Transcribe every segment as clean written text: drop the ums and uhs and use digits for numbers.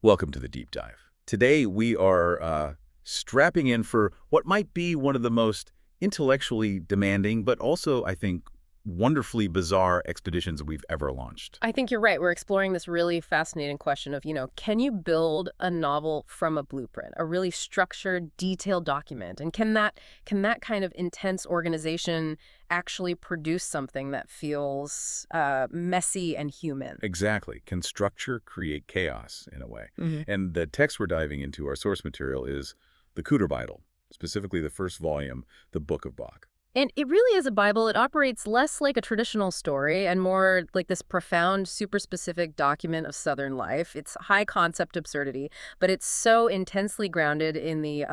Welcome to the Deep Dive. Today we are strapping in for what might be one of the most intellectually demanding, but also, I think, wonderfully bizarre expeditions we've ever launched. I think you're right. We're exploring this really fascinating question of, can you build a novel from a blueprint, a really structured, detailed document? And can that kind of intense organization actually produce something that feels messy and human? Exactly. Can structure create chaos in a way? Hmm. And the text we're diving into, our source material, is the Cooter Bible, specifically the first volume, the Book of Bach. And it really is a Bible. It operates less like a traditional story and more like this profound, super specific document of Southern life. It's high concept absurdity, but it's so intensely grounded in the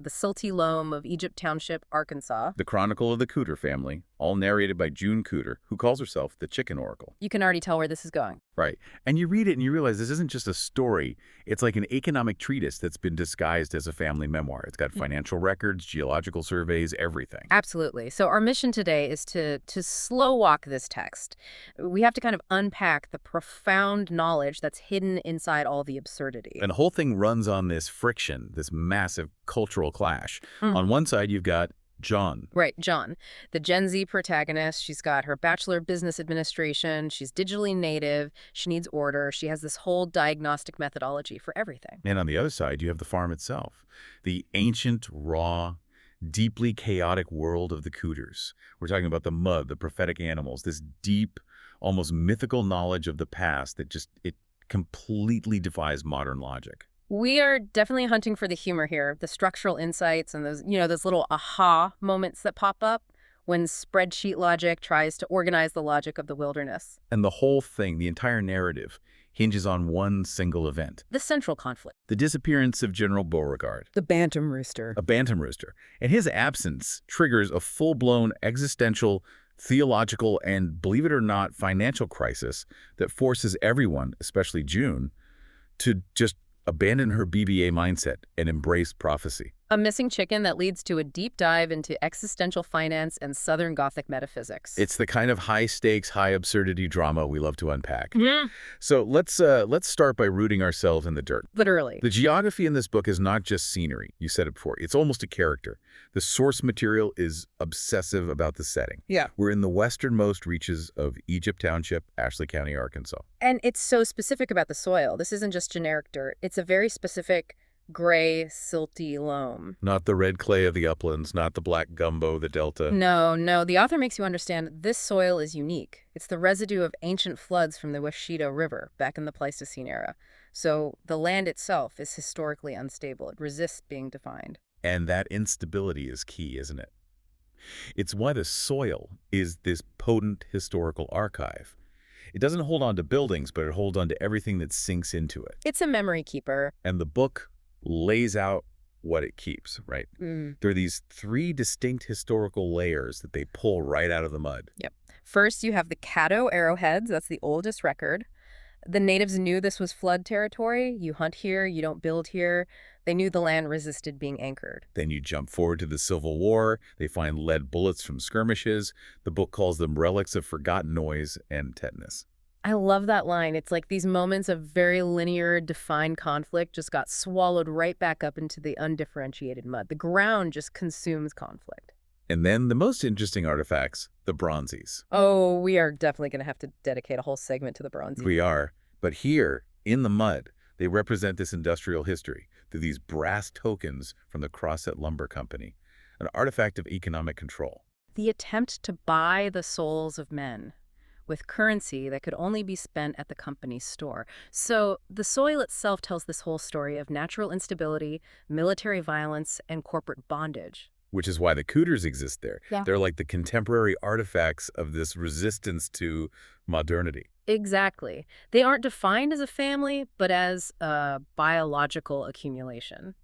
silty loam of Egypt Township, Arkansas. The Chronicle of the Cooter family, all narrated by Joon Cooter, who calls herself the Chicken Oracle. You can already tell where this is going. Right. And you read it and you realize this isn't just a story. It's like an economic treatise that's been disguised as a family memoir. It's got financial records, geological surveys, everything. Absolutely. So our mission today is to slow walk this text. We have to kind of unpack the profound knowledge that's hidden inside all the absurdity. And the whole thing runs on this friction, this massive cultural clash. On one side, you've got Joon. Right, Joon, the Gen Z protagonist. She's got her Bachelor of Business Administration. She's digitally native. She needs order. She has this whole diagnostic methodology for everything. And on the other side, you have the farm itself, the ancient, raw, deeply chaotic world of the Cooters. We're talking about the mud, the prophetic animals, this deep, almost mythical knowledge of the past that it completely defies modern logic. We are definitely hunting for the humor here, the structural insights and those little aha moments that pop up when spreadsheet logic tries to organize the logic of the wilderness. And the whole thing, the entire narrative, hinges on one single event. The central conflict. The disappearance of General Beauregard. The bantam rooster. A bantam rooster. And his absence triggers a full-blown existential, theological, and, believe it or not, financial crisis that forces everyone, especially Joon, to just abandon her BBA mindset and embrace prophecy. A missing chicken that leads to a deep dive into existential finance and Southern Gothic metaphysics. It's the kind of high-stakes, high-absurdity drama we love to unpack. Yeah. So let's start by rooting ourselves in the dirt. Literally. The geography in this book is not just scenery. You said it before. It's almost a character. The source material is obsessive about the setting. Yeah. We're in the westernmost reaches of Egypt Township, Ashley County, Arkansas. And it's so specific about the soil. This isn't just generic dirt. It's a very specific gray, silty loam. Not the red clay of the uplands, not the black gumbo of the delta. No. The author makes you understand this soil is unique. It's the residue of ancient floods from the Washita River back in the Pleistocene era. So the land itself is historically unstable. It resists being defined. And that instability is key, isn't it? It's why the soil is this potent historical archive. It doesn't hold on to buildings, but it holds on to everything that sinks into it. It's a memory keeper. And the book lays out what it keeps, right? There are these three distinct historical layers that they pull right out of the mud. Yep. First, you have the Caddo arrowheads. That's the oldest record. The natives knew this was flood territory. You hunt here, you don't build here. They knew the land resisted being anchored. Then you jump forward to the Civil War. They find lead bullets from skirmishes. The book calls them relics of forgotten noise and tetanus. I love that line. It's like these moments of very linear, defined conflict just got swallowed right back up into the undifferentiated mud. The ground just consumes conflict. And then the most interesting artifacts, the bronzes. Oh, we are definitely going to have to dedicate a whole segment to the bronzes. We are. But here, in the mud, they represent this industrial history through these brass tokens from the Crosset Lumber Company, an artifact of economic control. The attempt to buy the souls of men with currency that could only be spent at the company's store. So the soil itself tells this whole story of natural instability, military violence, and corporate bondage. Which is why the Cooters exist there. Yeah. They're like the contemporary artifacts of this resistance to modernity. Exactly. They aren't defined as a family, but as a biological accumulation.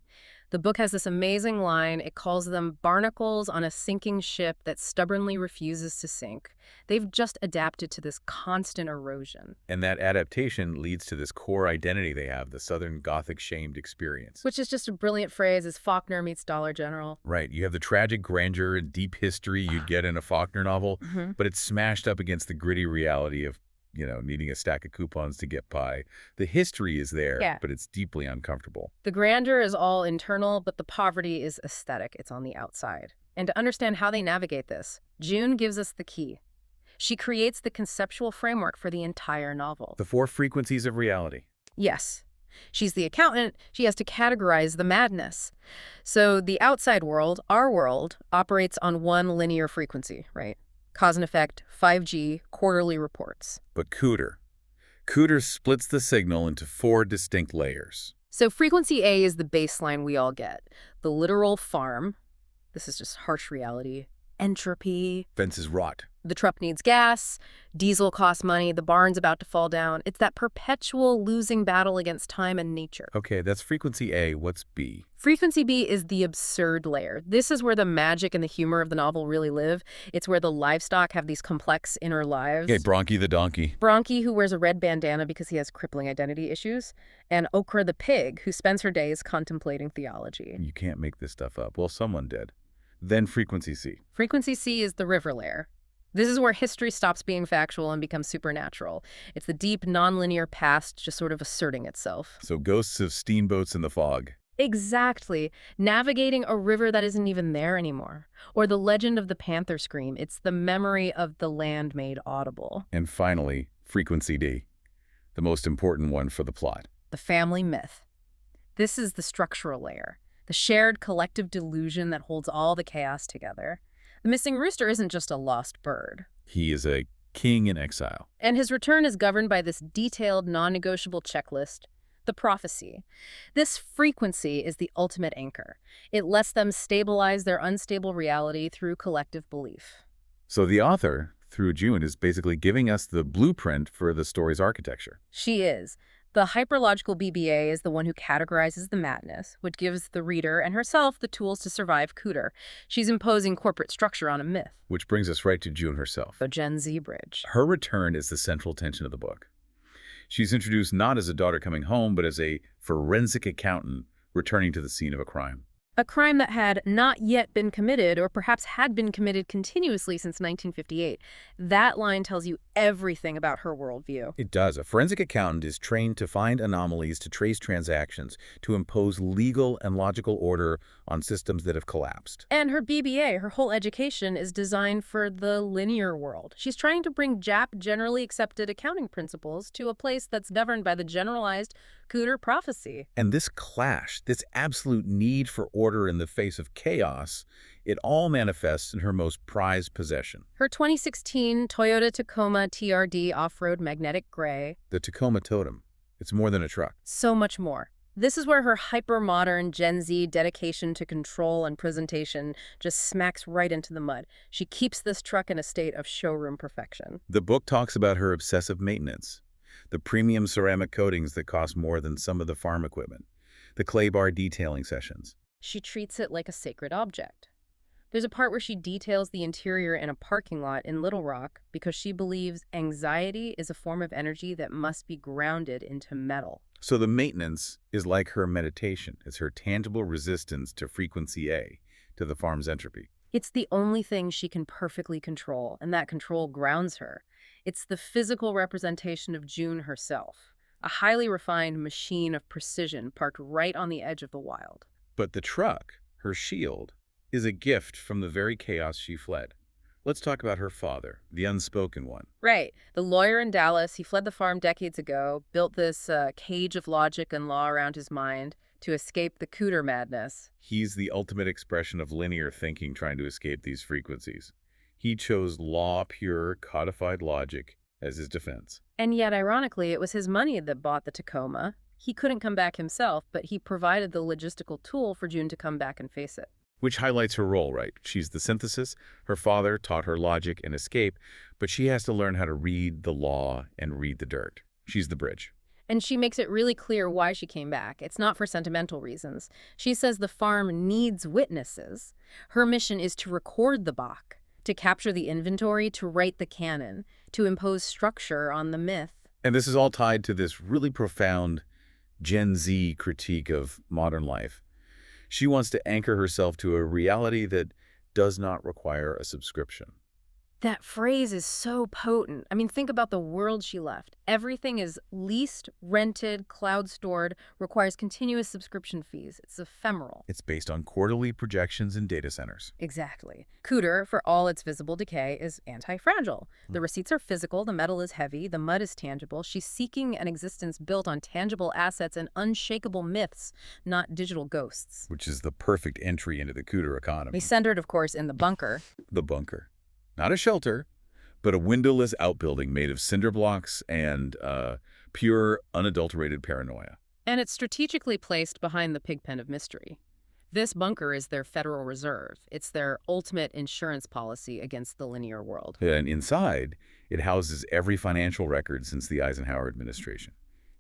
The book has this amazing line. It calls them barnacles on a sinking ship that stubbornly refuses to sink. They've just adapted to this constant erosion. And that adaptation leads to this core identity they have, the Southern Gothic shamed experience. Which is just a brilliant phrase, as Faulkner meets Dollar General. Right. You have the tragic grandeur and deep history you'd get in a Faulkner novel, but it's smashed up against the gritty reality of needing a stack of coupons to get by. The history is there, Yeah. but it's deeply uncomfortable. The grandeur is all internal, but the poverty is aesthetic. It's on the outside. And to understand how they navigate this, June gives us the key. She creates the conceptual framework for the entire novel. The four frequencies of reality. Yes. She's the accountant. She has to categorize the madness. So the outside world, our world, operates on one linear frequency, right? Cause and effect, 5G, quarterly reports. But Cooter splits the signal into four distinct layers. So frequency A is the baseline we all get. The literal farm. This is just harsh reality. Entropy. Fences rot. The truck needs gas, diesel costs money, the barn's about to fall down. It's that perpetual losing battle against time and nature. Okay, that's frequency A. What's B? Frequency B is the absurd layer. This is where the magic and the humor of the novel really live. It's where the livestock have these complex inner lives. Okay, Bronchi the donkey. Bronchi, who wears a red bandana because he has crippling identity issues, and Okra the pig, who spends her days contemplating theology. You can't make this stuff up. Well, someone did. Then frequency C. Frequency C is the river layer. This is where history stops being factual and becomes supernatural. It's the deep, nonlinear past just sort of asserting itself. So ghosts of steamboats in the fog. Exactly. Navigating a river that isn't even there anymore. Or the legend of the panther scream. It's the memory of the land made audible. And finally, frequency D. The most important one for the plot. The family myth. This is the structural layer. The shared collective delusion that holds all the chaos together. The missing rooster isn't just a lost bird. He is a king in exile. And his return is governed by this detailed, non-negotiable checklist, the prophecy. This frequency is the ultimate anchor. It lets them stabilize their unstable reality through collective belief. So the author, through Joon, is basically giving us the blueprint for the story's architecture. She is. The hyperlogical BBA is the one who categorizes the madness, which gives the reader and herself the tools to survive Cooter. She's imposing corporate structure on a myth. Which brings us right to Joon herself. The Gen Z bridge. Her return is the central tension of the book. She's introduced not as a daughter coming home, but as a forensic accountant returning to the scene of a crime. A crime that had not yet been committed, or perhaps had been committed continuously since 1958. That line tells you everything about her worldview. It does. A forensic accountant is trained to find anomalies, to trace transactions, to impose legal and logical order on systems that have collapsed. And her BBA, her whole education, is designed for the linear world. She's trying to bring Jap generally accepted accounting principles to a place that's governed by the generalized Cooter prophecy. And this clash, this absolute need for order in the face of chaos, it all manifests in her most prized possession. Her 2016 Toyota Tacoma TRD off-road magnetic gray. The Tacoma Totem. It's more than a truck. So much more. This is where her hyper-modern Gen Z dedication to control and presentation just smacks right into the mud. She keeps this truck in a state of showroom perfection. The book talks about her obsessive maintenance, the premium ceramic coatings that cost more than some of the farm equipment, the clay bar detailing sessions. She treats it like a sacred object. There's a part where she details the interior in a parking lot in Little Rock because she believes anxiety is a form of energy that must be grounded into metal. So the maintenance is like her meditation. It's her tangible resistance to frequency A, to the farm's entropy. It's the only thing she can perfectly control, and that control grounds her. It's the physical representation of Joon herself, a highly refined machine of precision parked right on the edge of the wild. But the truck, her shield, is a gift from the very chaos she fled. Let's talk about her father, the unspoken one. Right. The lawyer in Dallas, he fled the farm decades ago, built this cage of logic and law around his mind to escape the Cooter madness. He's the ultimate expression of linear thinking trying to escape these frequencies. He chose law, pure, codified logic as his defense. And yet, ironically, it was his money that bought the Tacoma. He couldn't come back himself, but he provided the logistical tool for Joon to come back and face it. Which highlights her role, right? She's the synthesis. Her father taught her logic and escape, but she has to learn how to read the law and read the dirt. She's the bridge. And she makes it really clear why she came back. It's not for sentimental reasons. She says the farm needs witnesses. Her mission is to record the Bach, to capture the inventory, to write the canon, to impose structure on the myth. And this is all tied to this really profound Gen Z critique of modern life. She wants to anchor herself to a reality that does not require a subscription. That phrase is so potent. I mean, think about the world she left. Everything is leased, rented, cloud stored, requires continuous subscription fees. It's ephemeral. It's based on quarterly projections in data centers. Exactly. Cooter, for all its visible decay, is anti-fragile. The receipts are physical, the metal is heavy, the mud is tangible. She's seeking an existence built on tangible assets and unshakable myths, not digital ghosts. Which is the perfect entry into the Cooter We economy. centered, of course, in the bunker. The bunker. Not a shelter, but a windowless outbuilding made of cinder blocks and pure, unadulterated paranoia. And it's strategically placed behind the pigpen of mystery. This bunker is their Federal Reserve. It's their ultimate insurance policy against the linear world. And inside, it houses every financial record since the Eisenhower administration.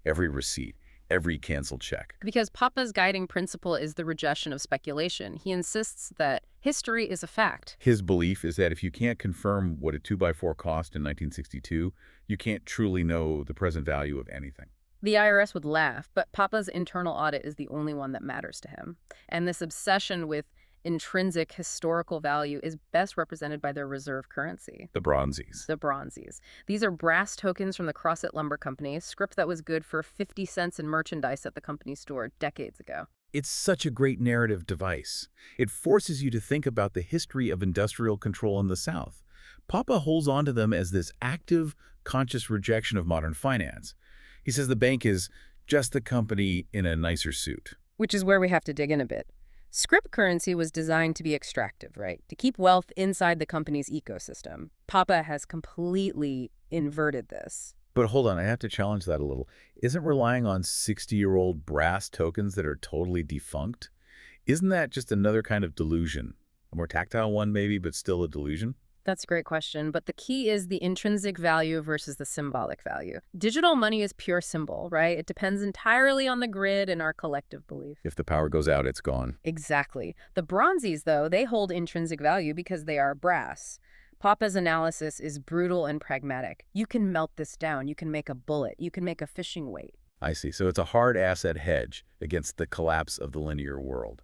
Every receipt, every canceled check. Because Papa's guiding principle is the rejection of speculation. He insists that history is a fact. His belief is that if you can't confirm what a 2x4 cost in 1962, you can't truly know the present value of anything. The IRS would laugh, but Papa's internal audit is the only one that matters to him. And this obsession with intrinsic historical value is best represented by their reserve currency. The bronzes. The bronzes. These are brass tokens from the Crossett Lumber Company, script that was good for 50 cents in merchandise at the company store decades ago. It's such a great narrative device. It forces you to think about the history of industrial control in the South. Papa holds on to them as this active, conscious rejection of modern finance. He says the bank is just the company in a nicer suit. Which is where we have to dig in a bit. Script currency was designed to be extractive, right? To keep wealth inside the company's ecosystem. Papa has completely inverted this. But hold on, I have to challenge that a little. Isn't relying on 60-year-old brass tokens that are totally defunct? Isn't that just another kind of delusion? A more tactile one maybe, but still a delusion? That's a great question, but the key is the intrinsic value versus the symbolic value. Digital money is pure symbol, right? It depends entirely on the grid and our collective belief. If the power goes out, it's gone. Exactly. The bronzes, though, they hold intrinsic value because they are brass. Papa's analysis is brutal and pragmatic. You can melt this down. You can make a bullet. You can make a fishing weight. I see. So it's a hard asset hedge against the collapse of the linear world.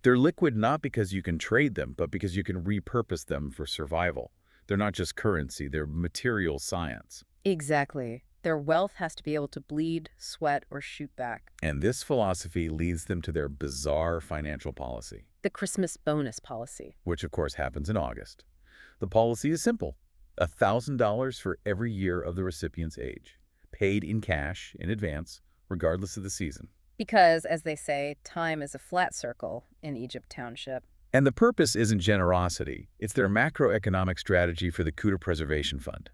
They're liquid not because you can trade them, but because you can repurpose them for survival. They're not just currency, they're material science. Exactly. Their wealth has to be able to bleed, sweat, or shoot back. And this philosophy leads them to their bizarre financial policy, The Christmas bonus policy. which of course happens in August. The policy is simple: $1,000 for every year of the recipient's age, paid in cash in advance, regardless of the season. Because, as they say, time is a flat circle in Egypt Township. And the purpose isn't generosity. It's their macroeconomic strategy for the Cooter Preservation Fund.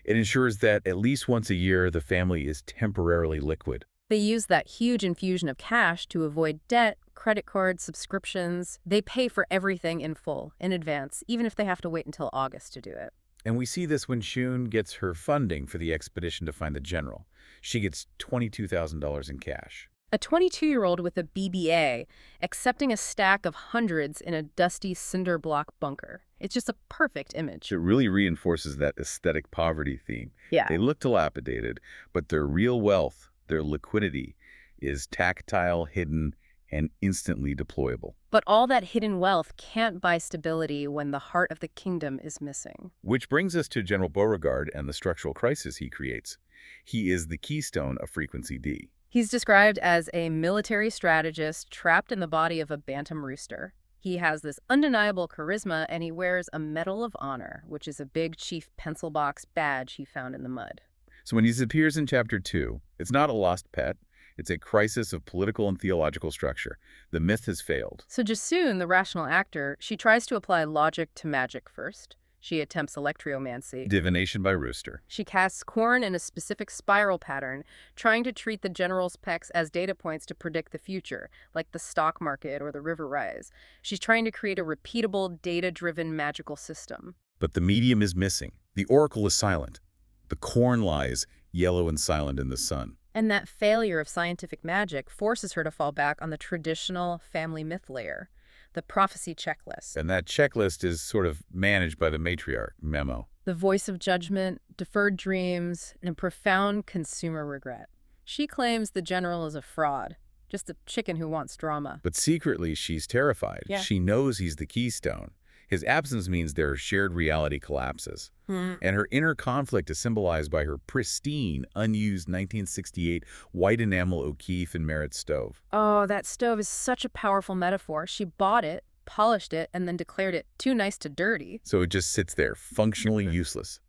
It ensures that at least once a year, the family is temporarily liquid. They use that huge infusion of cash to avoid debt, credit cards, subscriptions. They pay for everything in full, in advance, even if they have to wait until August to do it. And we see this when Joon gets her funding for the expedition to find the general. She gets $22,000 in cash. A 22-year-old with a BBA accepting a stack of hundreds in a dusty cinder block bunker. It's just a perfect image. It really reinforces that aesthetic poverty theme. Yeah. They look dilapidated, but their real wealth, their liquidity, is tactile, hidden, and instantly deployable. But all that hidden wealth can't buy stability when the heart of the kingdom is missing. Which brings us to General Beauregard and the structural crisis he creates. He is the keystone of Frequency D. He's described as a military strategist trapped in the body of a bantam rooster. He has this undeniable charisma, and he wears a Medal of Honor, which is a big chief pencil box badge he found in the mud. So when he disappears in Chapter 2, it's not a lost pet. It's a crisis of political and theological structure. The myth has failed. So Joon, the rational actor, she tries to apply logic to magic first. She attempts electromancy. Divination by rooster. She casts corn in a specific spiral pattern, trying to treat the general's pecs as data points to predict the future, like the stock market or the river rise. She's trying to create a repeatable, data-driven magical system. But the medium is missing. The oracle is silent. The corn lies yellow and silent in the sun. And that failure of scientific magic forces her to fall back on the traditional family myth layer, the prophecy checklist. And that checklist is sort of managed by the matriarch, Memo. The voice of judgment, deferred dreams, and a profound consumer regret. She claims the general is a fraud, just a chicken who wants drama. But secretly, she's terrified. Yeah. She knows he's the keystone. His absence means their shared reality collapses. Hmm. And her inner conflict is symbolized by her pristine, unused 1968 white enamel O'Keefe and Merritt stove. Oh, that stove is such a powerful metaphor. She bought it, polished it, and then declared it too nice to dirty. So it just sits there, functionally useless.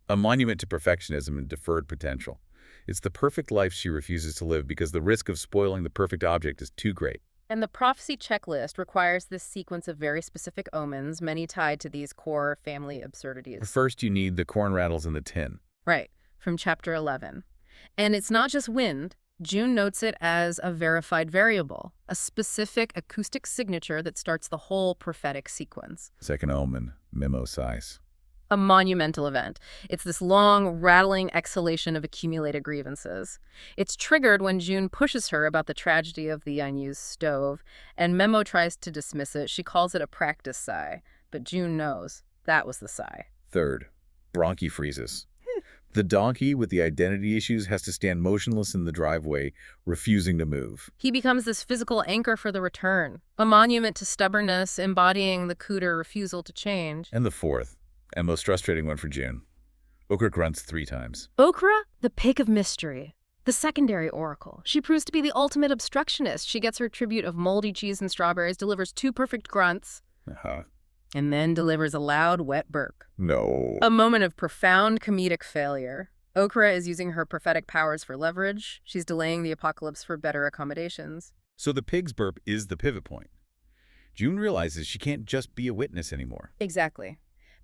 A monument to perfectionism and deferred potential. It's the perfect life she refuses to live because the risk of spoiling the perfect object is too great. And the prophecy checklist requires this sequence of very specific omens, many tied to these core family absurdities. First, you need the corn rattles in the tin. Right, from chapter 11. And it's not just wind. Joon notes it as a verified variable, a specific acoustic signature that starts the whole prophetic sequence. Second omen, memo size. A monumental event. It's this long, rattling exhalation of accumulated grievances. It's triggered when Joon pushes her about the tragedy of the unused stove, and Memo tries to dismiss it. She calls it a practice sigh, but Joon knows that was the sigh. Third, bronchi-freezes. The donkey with the identity issues has to stand motionless in the driveway, refusing to move. He becomes this physical anchor for the return, a monument to stubbornness, embodying the Cooter refusal to change. And the fourth, and most frustrating one for Joon. Okra grunts 3 times. Okra, the pick of mystery. The secondary oracle. She proves to be the ultimate obstructionist. She gets her tribute of moldy cheese and strawberries, delivers 2 perfect grunts, Uh-huh. and then delivers a loud, wet burp. No. A moment of profound comedic failure. Okra is using her prophetic powers for leverage. She's delaying the apocalypse for better accommodations. So the pig's burp is the pivot point. Joon realizes she can't just be a witness anymore. Exactly.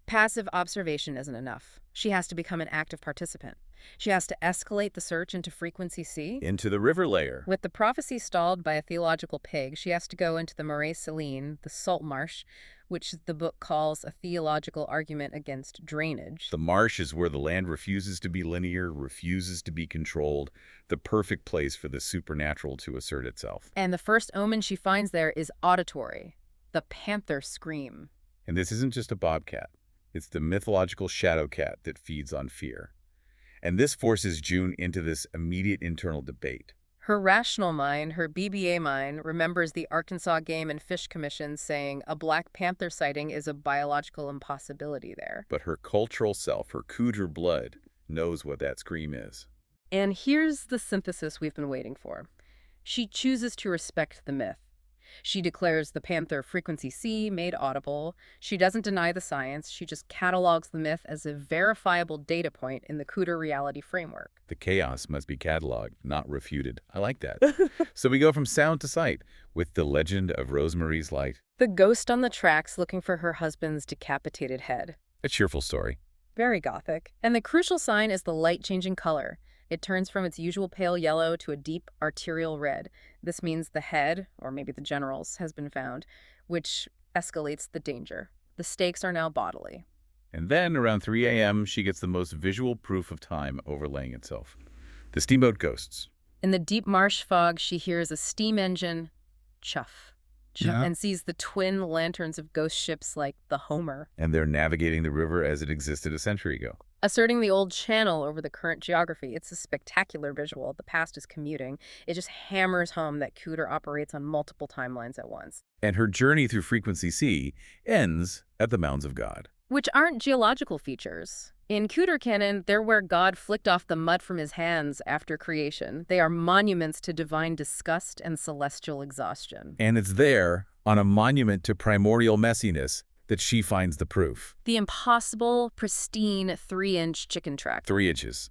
Passive observation isn't enough. She has to become an active participant. She has to escalate the search into frequency C. Into the river layer. With the prophecy stalled by a theological pig, she has to go into the Marais Saline, the salt marsh, which the book calls a theological argument against drainage. The marsh is where the land refuses to be linear, refuses to be controlled, the perfect place for the supernatural to assert itself. And the first omen she finds there is auditory, the panther scream. And this isn't just a bobcat. It's the mythological shadow cat that feeds on fear. And this forces Joon into this immediate internal debate. Her rational mind, her BBA mind, remembers the Arkansas Game and Fish Commission saying a black panther sighting is a biological impossibility there. But her cultural self, her Cooter blood, knows what that scream is. And here's the synthesis we've been waiting for. She chooses to respect the myth. She declares the panther frequency C made audible. She doesn't deny the science. She just catalogs the myth as a verifiable data point in the Cooter reality framework. The chaos must be cataloged, not refuted. I like that. So we go from sound to sight with the legend of Rosemary's Light. The ghost on the tracks looking for her husband's decapitated head. A cheerful story. Very gothic. And the crucial sign is the light changing color. It turns from its usual pale yellow to a deep arterial red. This means the head, or maybe the general's, has been found, which escalates the danger. The stakes are now bodily. And then, around 3 a.m., she gets the most visual proof of time overlaying itself. The steamboat ghosts. In the deep marsh fog, she hears a steam engine chuff, and sees the twin lanterns of ghost ships like the Homer, And they're navigating the river as it existed a century ago. asserting the old channel over the current geography. It's a spectacular visual. The past is commuting. It just hammers home that Cooter operates on multiple timelines at once, And her journey through frequency C ends at the Mounds of God. which aren't geological features. In Cooter canon, they're where God flicked off the mud from his hands after creation. They are monuments to divine disgust and celestial exhaustion. And it's there, on a monument to primordial messiness, that she finds the proof. The impossible, pristine 3-inch chicken track, 3 inches.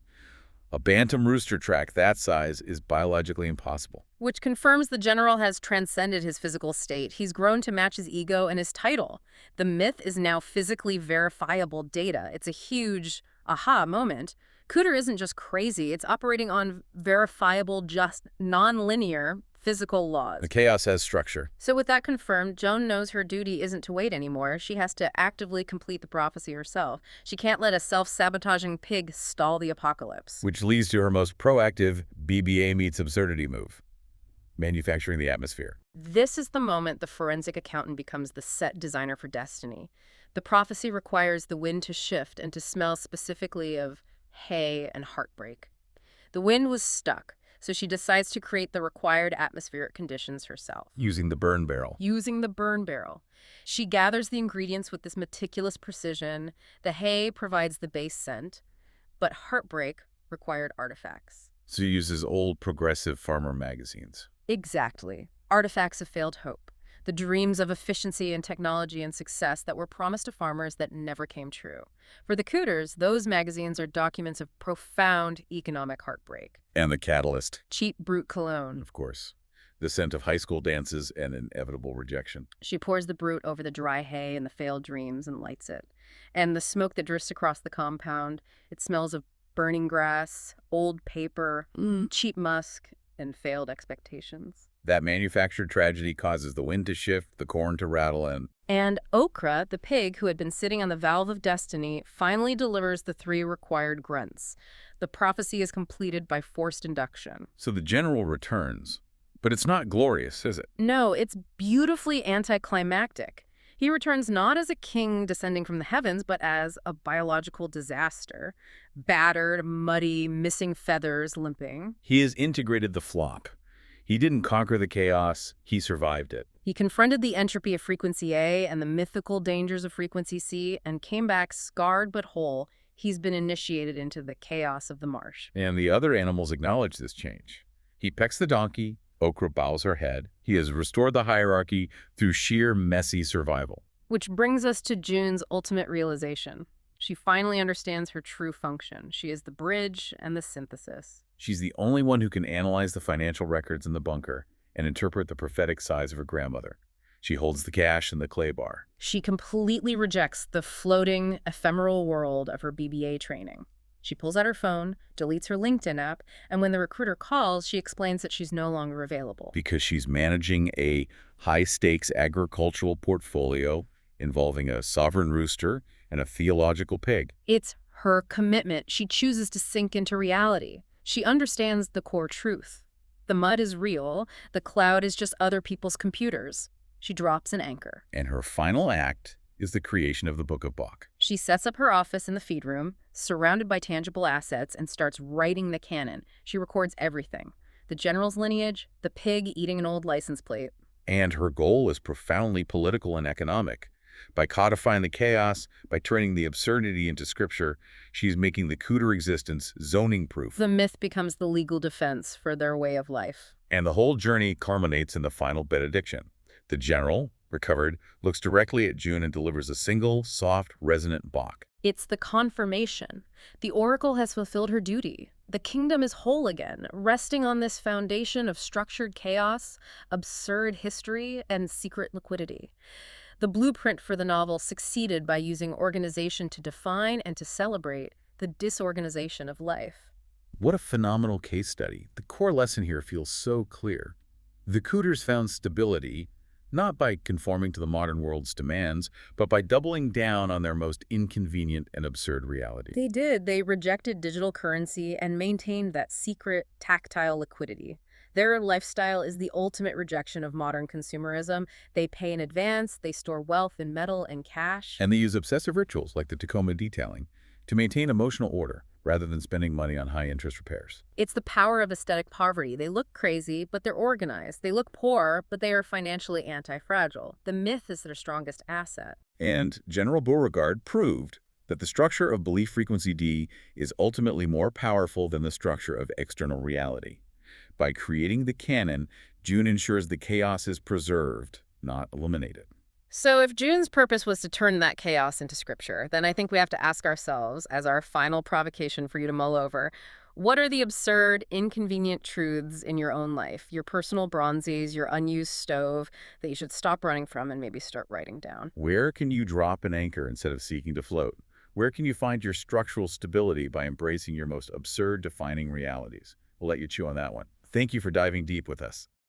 A bantam rooster track that size is biologically impossible. which confirms the general has transcended his physical state. He's grown to match his ego and his title. The myth is now physically verifiable data. It's a huge aha moment. Cooter isn't just crazy. It's operating on verifiable, just non-linear physical laws. The chaos has structure. So with that confirmed, Joan knows her duty isn't to wait anymore. She has to actively complete the prophecy herself. She can't let a self-sabotaging pig stall the apocalypse. Which leads to her most proactive BBA meets absurdity move. Manufacturing the atmosphere. This is the moment the forensic accountant becomes the set designer for destiny. The prophecy requires the wind to shift and to smell specifically of hay and heartbreak. The wind was stuck, So she decides to create the required atmospheric conditions herself, Using the burn barrel. using the burn barrel. She gathers the ingredients with this meticulous precision. The hay provides the base scent, but heartbreak required artifacts. So he uses old progressive farmer magazines. Exactly. Artifacts of failed hope. The dreams of efficiency and technology and success that were promised to farmers that never came true. For the Cooters, those magazines are documents of profound economic heartbreak. And the catalyst, Cheap brute cologne. of course. The scent of high school dances and inevitable rejection. She pours the brute over the dry hay and the failed dreams and lights it. And the smoke that drifts across the compound, it smells of burning grass, old paper, cheap musk, and failed expectations. That manufactured tragedy causes the wind to shift, the corn to rattle, And Okra, the pig who had been sitting on the valve of destiny, finally delivers the 3 required grunts. The prophecy is completed by forced induction. so the general returns. But it's not glorious, is it? No, it's beautifully anticlimactic. He returns not as a king descending from the heavens, but as a biological disaster. Battered, muddy, missing feathers, limping. He has integrated the flop. He didn't conquer the chaos, he survived it. He confronted the entropy of frequency A and the mythical dangers of frequency C and came back scarred but whole. He's been initiated into the chaos of the marsh. And the other animals acknowledge this change. He pecks the donkey, Okra bows her head. He has restored the hierarchy through sheer messy survival. Which brings us to Joon's ultimate realization. She finally understands her true function. She is the bridge and the synthesis. She's the only one who can analyze the financial records in the bunker and interpret the prophetic sighs of her grandmother. She holds the cash in the clay bar. She completely rejects the floating, ephemeral world of her BBA training. She pulls out her phone, deletes her LinkedIn app, and when the recruiter calls, she explains that she's no longer available. Because she's managing a high-stakes agricultural portfolio involving a sovereign rooster and a theological pig. It's her commitment. She chooses to sink into reality. She understands the core truth. The mud is real. The cloud is just other people's computers. She drops an anchor. And her final act is the creation of the Book of Bach. She sets up her office in the feed room, surrounded by tangible assets, and starts writing the canon. She records everything. The general's lineage, the pig eating an old license plate. And her goal is profoundly political and economic. By codifying the chaos, by turning the absurdity into scripture, she's making the Cooter existence zoning-proof. The myth becomes the legal defense for their way of life. And the whole journey culminates in the final benediction. The general, recovered, looks directly at Joon and delivers a single, soft, resonant Bach. It's the confirmation. The oracle has fulfilled her duty. The kingdom is whole again, resting on this foundation of structured chaos, absurd history, and secret liquidity. The blueprint for the novel succeeded by using organization to define and to celebrate the disorganization of life. What a phenomenal case study. The core lesson here feels so clear. The Cooters found stability, not by conforming to the modern world's demands, but by doubling down on their most inconvenient and absurd reality. They did. They rejected digital currency and maintained that secret, tactile liquidity. Their lifestyle is the ultimate rejection of modern consumerism. They pay in advance, they store wealth in metal and cash. And they use obsessive rituals like the Tacoma detailing to maintain emotional order rather than spending money on high-interest repairs. It's the power of aesthetic poverty. They look crazy, but they're organized. They look poor, but they are financially anti-fragile. The myth is their strongest asset. And General Beauregard proved that the structure of belief frequency D is ultimately more powerful than the structure of external reality. By creating the canon, Joon ensures the chaos is preserved, not eliminated. So if Joon's purpose was to turn that chaos into scripture, then I think we have to ask ourselves, as our final provocation for you to mull over, what are the absurd, inconvenient truths in your own life, your personal bronzes, your unused stove, that you should stop running from and maybe start writing down? Where can you drop an anchor instead of seeking to float? Where can you find your structural stability by embracing your most absurd defining realities? We'll let you chew on that one. Thank you for diving deep with us.